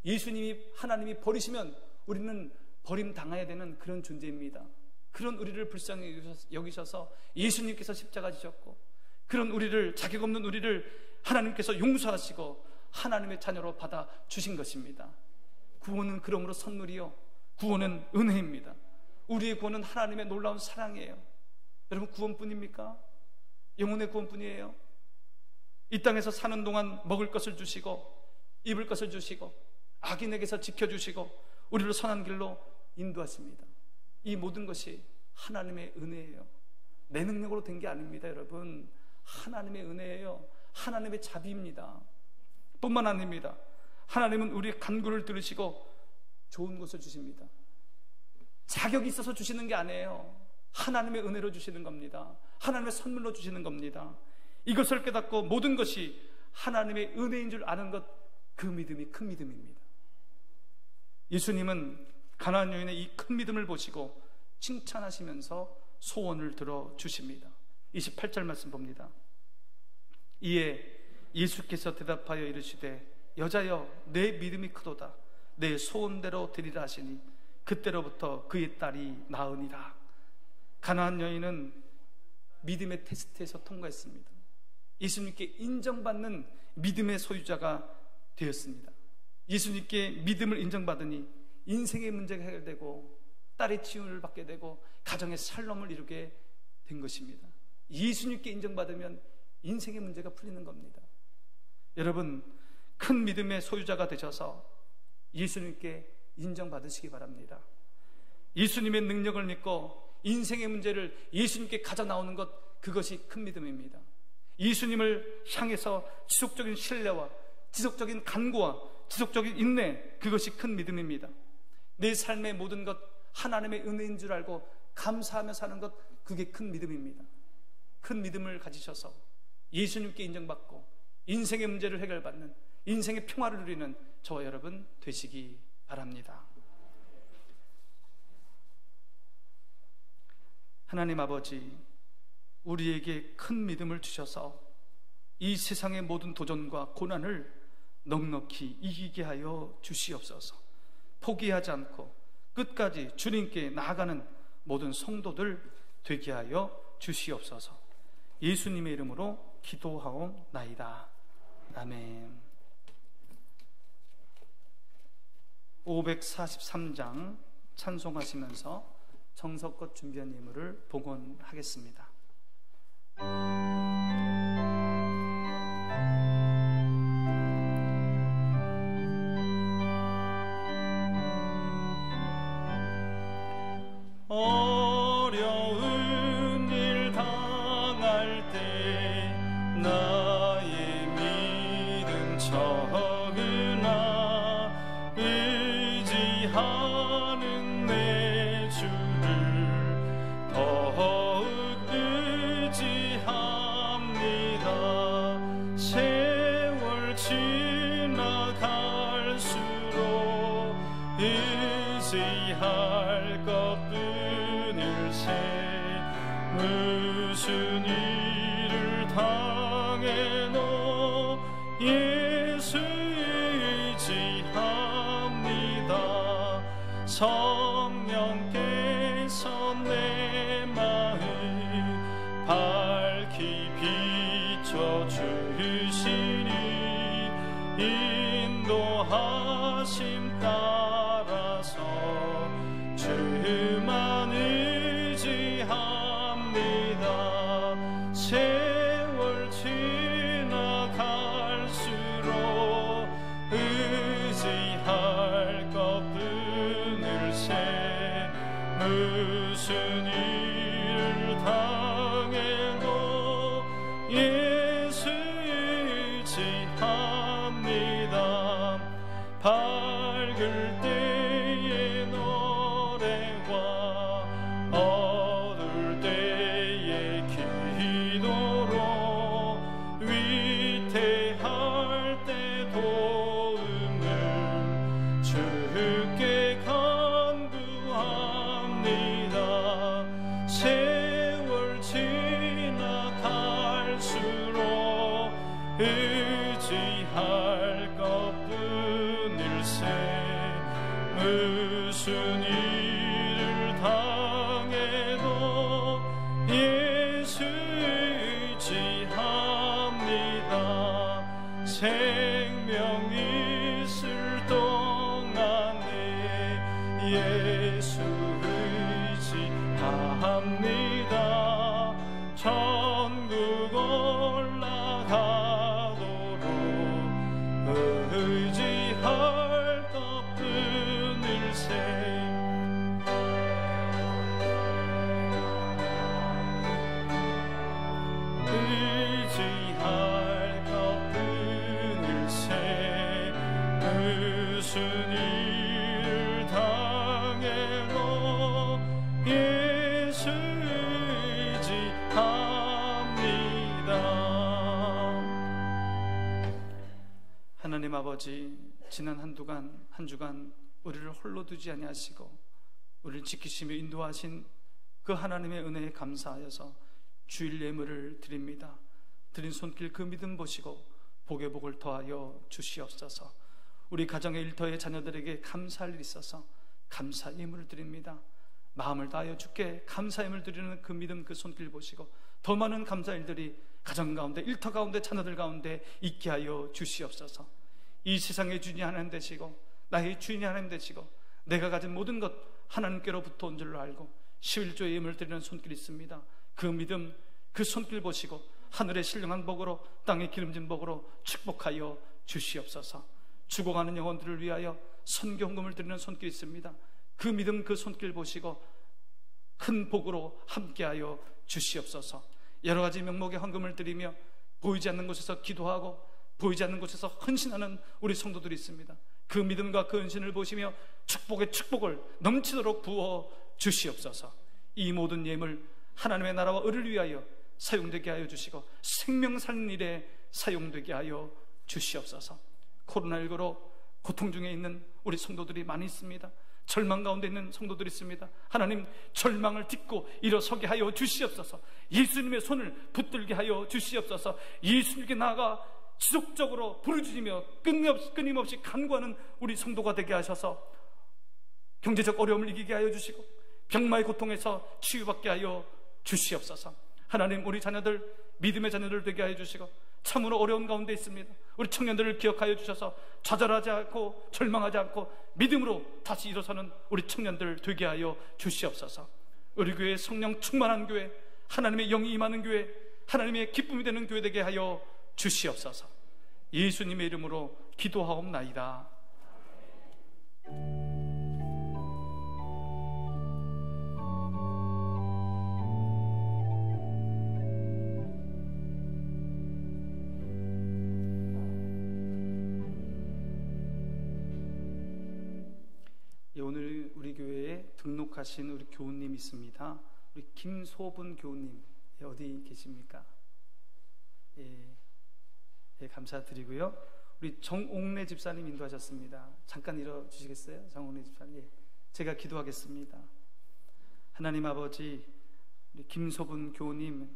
Speaker 1: 예수님이, 하나님이 버리시면 우리는 버림당해야 되는 그런 존재입니다. 그런 우리를 불쌍히 여기셔서 예수님께서 십자가 지셨고, 그런 우리를, 자격 없는 우리를 하나님께서 용서하시고 하나님의 자녀로 받아 주신 것입니다. 구원은 그러므로 선물이요, 구원은 은혜입니다. 우리의 구원은 하나님의 놀라운 사랑이에요. 여러분, 구원뿐입니까? 영혼의 구원뿐이에요. 이 땅에서 사는 동안 먹을 것을 주시고 입을 것을 주시고 악인에게서 지켜주시고 우리를 선한 길로 인도하십니다. 이 모든 것이 하나님의 은혜예요. 내 능력으로 된 게 아닙니다. 여러분, 하나님의 은혜예요. 하나님의 자비입니다. 뿐만 아닙니다. 하나님은 우리의 간구를 들으시고 좋은 것을 주십니다. 자격이 있어서 주시는 게 아니에요. 하나님의 은혜로 주시는 겁니다. 하나님의 선물로 주시는 겁니다. 이것을 깨닫고 모든 것이 하나님의 은혜인 줄 아는 것, 그 믿음이 큰 믿음입니다. 예수님은 가나안 여인의 이 큰 믿음을 보시고 칭찬하시면서 소원을 들어주십니다. 28절 말씀 봅니다. 이에 예수께서 대답하여 이르시되 여자여, 내 믿음이 크도다. 내 소원대로 되리라 하시니 그때로부터 그의 딸이 나으니라. 가나안 여인은 믿음의 테스트에서 통과했습니다. 예수님께 인정받는 믿음의 소유자가 되었습니다. 예수님께 믿음을 인정받으니 인생의 문제가 해결되고 딸의 지원을 받게 되고 가정의 샬롬을 이루게 된 것입니다. 예수님께 인정받으면 인생의 문제가 풀리는 겁니다. 여러분, 큰 믿음의 소유자가 되셔서 예수님께 인정받으시기 바랍니다. 예수님의 능력을 믿고 인생의 문제를 예수님께 가져 나오는 것, 그것이 큰 믿음입니다. 예수님을 향해서 지속적인 신뢰와 지속적인 간구와 지속적인 인내, 그것이 큰 믿음입니다. 내 삶의 모든 것 하나님의 은혜인 줄 알고 감사하며 사는 것, 그게 큰 믿음입니다. 큰 믿음을 가지셔서 예수님께 인정받고 인생의 문제를 해결받는, 인생의 평화를 누리는 저와 여러분 되시기 바랍니다. 하나님 아버지, 우리에게 큰 믿음을 주셔서 이 세상의 모든 도전과 고난을 넉넉히 이기게 하여 주시옵소서. 포기하지 않고 끝까지 주님께 나아가는 모든 성도들 되게 하여 주시옵소서. 예수님의 이름으로 기도하옵나이다. 아멘. 543장 찬송하시면서 정석껏 준비한 예물을 봉헌하겠습니다.
Speaker 3: 어려운 일 당할 때 나의 믿음 적으나 의지하는 내 주를 더욱 의지합니다. 세월 지나갈수록 의지할 것뿐일세. 무슨 일을 당해도 예수 의지합니다. 성령께서 내 마음 밝히 비춰주시니 인도하심 따라서 주만 의지합니다. 세월 지나갈수록 의지할 것뿐일세. 무슨 일을 당해도 예수 의지합니다. 밝을 때의 노래와 어두울 때의 기도로 위태할 때 도움을 주께 간구합니다. 세월 지나갈수록 의지할 것뿐일세. 무슨 일을 당해도 예수 의지합니다. 생명 있을 동안에 예수 의지합니다. 천국 올라가도록 의지할 것뿐일세. 의지할 것뿐일세. 무슨 일을 당해도 예수 의지합니다.
Speaker 1: 하나님 아버지, 지난 한 주간 우리를 홀로 두지 아니하시고 우리를 지키시며 인도하신 그 하나님의 은혜에 감사하여서 주일 예물을 드립니다. 드린 손길 그 믿음 보시고 복의 복을 더하여 주시옵소서. 우리 가정의 일터의 자녀들에게 감사할 일이 있어서 감사 예물을 드립니다. 마음을 다하여 주께 감사 예물 드리는 그 믿음, 그 손길 보시고 더 많은 감사 일들이 가정 가운데, 일터 가운데, 자녀들 가운데 있게 하여 주시옵소서. 이 세상의 주인이 하나님 되시고 나의 주인이 하나님 되시고 내가 가진 모든 것 하나님께로부터 온 줄로 알고 11조의 예물을 드리는 손길이 있습니다. 그 믿음, 그 손길 보시고 하늘의 신령한 복으로 땅의 기름진 복으로 축복하여 주시옵소서. 죽어가는 영혼들을 위하여 선교헌금을 드리는 손길이 있습니다. 그 믿음, 그 손길 보시고 큰 복으로 함께하여 주시옵소서. 여러 가지 명목의 헌금을 드리며 보이지 않는 곳에서 기도하고 보이지 않는 곳에서 헌신하는 우리 성도들이 있습니다. 그 믿음과 그 헌신을 보시며 축복의 축복을 넘치도록 부어 주시옵소서. 이 모든 예물 하나님의 나라와 의를 위하여 사용되게 하여 주시고 생명 살리는 일에 사용되게 하여 주시옵소서. 코로나19로 고통 중에 있는 우리 성도들이 많이 있습니다. 절망 가운데 있는 성도들이 있습니다. 하나님, 절망을 딛고 일어서게 하여 주시옵소서. 예수님의 손을 붙들게 하여 주시옵소서. 예수님께 나아가 지속적으로 부르짖으며 끊임없이 간구하는 우리 성도가 되게 하셔서 경제적 어려움을 이기게 하여 주시고 병마의 고통에서 치유받게 하여 주시옵소서. 하나님, 우리 자녀들, 믿음의 자녀들 되게 하여 주시고 참으로 어려운 가운데 있습니다. 우리 청년들을 기억하여 주셔서 좌절하지 않고 절망하지 않고 믿음으로 다시 일어서는 우리 청년들 되게 하여 주시옵소서. 우리 교회 성령 충만한 교회, 하나님의 영이 임하는 교회, 하나님의 기쁨이 되는 교회 되게 하여 주시옵소서. 예수님의 이름으로 기도하옵나이다. 오늘 우리 교회에 등록하신 우리 교우님 있습니다. 우리 김소분 교우님 어디 계십니까? 예, 감사드리고요. 우리 정옥래 집사님 인도하셨습니다. 잠깐 일어주시겠어요? 정옥래 집사님. 예, 제가 기도하겠습니다. 하나님 아버지, 우리 김소분 교우님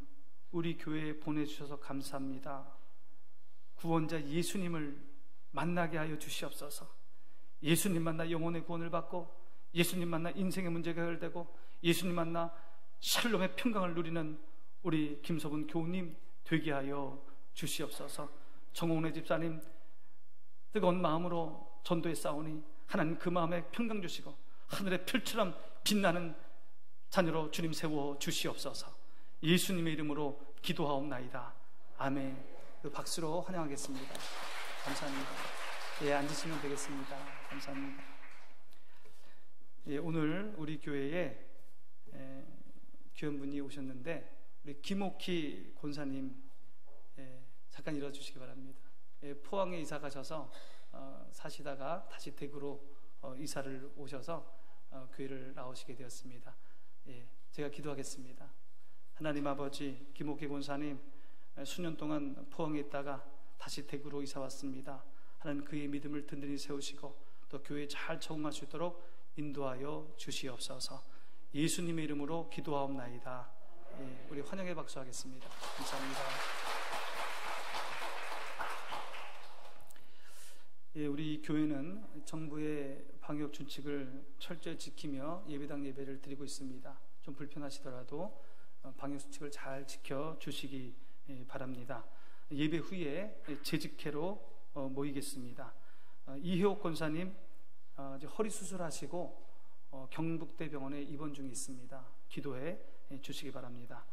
Speaker 1: 우리 교회에 보내주셔서 감사합니다. 구원자 예수님을 만나게 하여 주시옵소서. 예수님 만나 영혼의 구원을 받고 예수님 만나 인생의 문제가 해결되고 예수님 만나 샬롬의 평강을 누리는 우리 김소분 교우님 되게 하여 주시옵소서. 정옥래 집사님 뜨거운 마음으로 전도에 싸우니 하나님 그 마음에 평강 주시고 하늘의 별처럼 빛나는 자녀로 주님 세워 주시옵소서. 예수님의 이름으로 기도하옵나이다. 아멘. 박수로 환영하겠습니다. 감사합니다. 예, 앉으시면 되겠습니다. 감사합니다. 예, 오늘 우리 교회에 귀한 분이 오셨는데 우리 김옥희 권사님 잠깐 일어주시기 바랍니다. 포항에 이사 가셔서 사시다가 다시 대구로 이사를 오셔서 교회를 나오시게 되었습니다. 제가 기도하겠습니다. 하나님 아버지, 김옥희 권사님 수년 동안 포항에 있다가 다시 대구로 이사 왔습니다. 하나님 그의 믿음을 든든히 세우시고 또 교회에 잘 적응할 수 있도록 인도하여 주시옵소서. 예수님의 이름으로 기도하옵나이다. 우리 환영의 박수 하겠습니다. 감사합니다. 우리 교회는 정부의 방역 준칙을 철저히 지키며 예배당 예배를 드리고 있습니다. 좀 불편하시더라도 방역 수칙을 잘 지켜주시기 바랍니다. 예배 후에 재직회로 모이겠습니다. 이혜옥 권사님 허리 수술하시고 경북대병원에 입원 중에 있습니다. 기도해 주시기 바랍니다.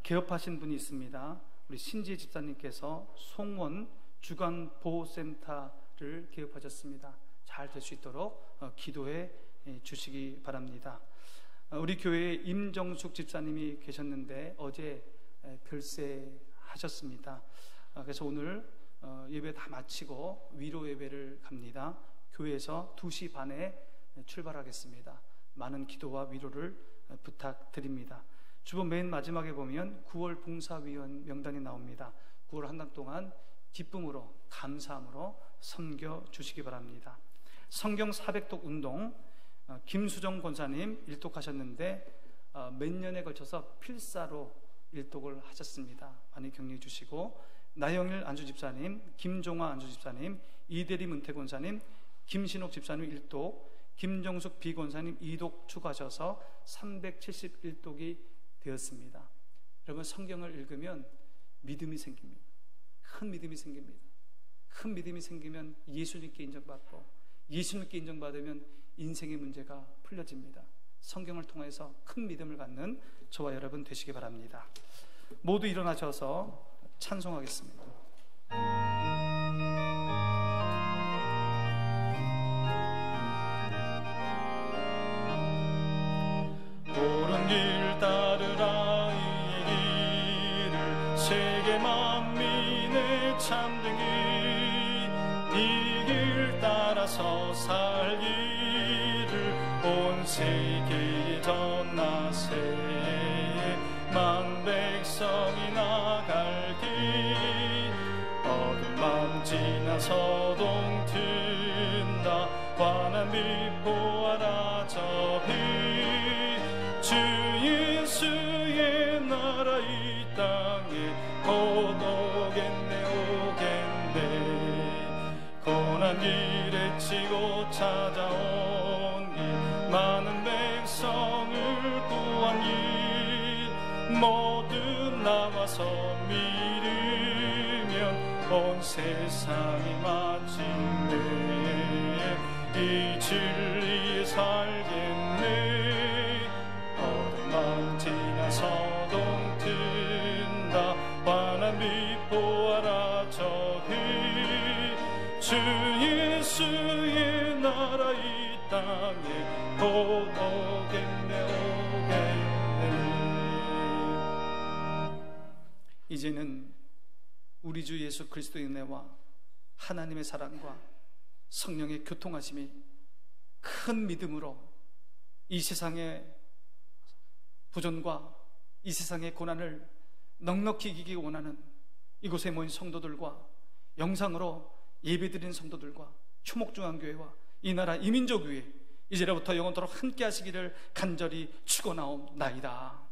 Speaker 1: 개업하신 분이 있습니다. 우리 신지혜 집사님께서 송원 주간보호센터를 개업하셨습니다. 잘 될 수 있도록 기도해 주시기 바랍니다. 우리 교회에 임정숙 집사님이 계셨는데 어제 별세하셨습니다. 그래서 오늘 예배 다 마치고 위로 예배를 갑니다. 교회에서 2시 반에 출발하겠습니다. 많은 기도와 위로를 부탁드립니다. 주보 맨 마지막에 보면 9월 봉사위원 명단이 나옵니다. 9월 한 달 동안 기쁨으로 감사함으로 섬겨 주시기 바랍니다. 성경 400독 운동 김수정 권사님 일독하셨는데 몇 년에 걸쳐서 필사로 일독을 하셨습니다. 많이 격려해 주시고 나영일 안주집사님, 김종화 안주집사님, 이대리 문태권사님, 김신옥 집사님 일독, 김정숙 비권사님 2독 추가하셔서 371독이 되었습니다. 여러분 성경을 읽으면 믿음이 생깁니다. 큰 믿음이 생깁니다. 큰 믿음이 생기면 예수님께 인정받고 예수님께 인정받으면 인생의 문제가 풀려집니다. 성경을 통해서 큰 믿음을 갖는 저와 여러분 되시기 바랍니다. 모두 일어나셔서 찬송하겠습니다.
Speaker 3: 옳은 길 따르라 이 길을 세계 만민의 참된 길 이 길 따라서 살기를 온 세계에 전하세 만 백성이 나갈 길 어두운 밤 지나 서동 튼다 환한 빛 보아라 저 빛 주 예수의 나라 이 땅에 곧 오겠네 고난 길에 치고 찾아온 길 많은 백성을 구한 길 모두 나와서 믿으면 온 세상이 마침내 이 진리에 살겠네 어두운 밤 지나 서동 튼다 환한 빛 보아라 저 빛 주 예수의 나라 이 땅에 곧 오겠네
Speaker 1: 이제는 우리 주 예수 그리스도의 은혜와 하나님의 사랑과 성령의 교통하심이 큰 믿음으로 이 세상의 부존과 이 세상의 고난을 넉넉히 이기기 원하는 이곳에 모인 성도들과 영상으로 예배드리는 성도들과 효목중앙교회와 이 나라 이민족 위에 이제로부터 영원토록 함께 하시기를 간절히 축원하옵나이다.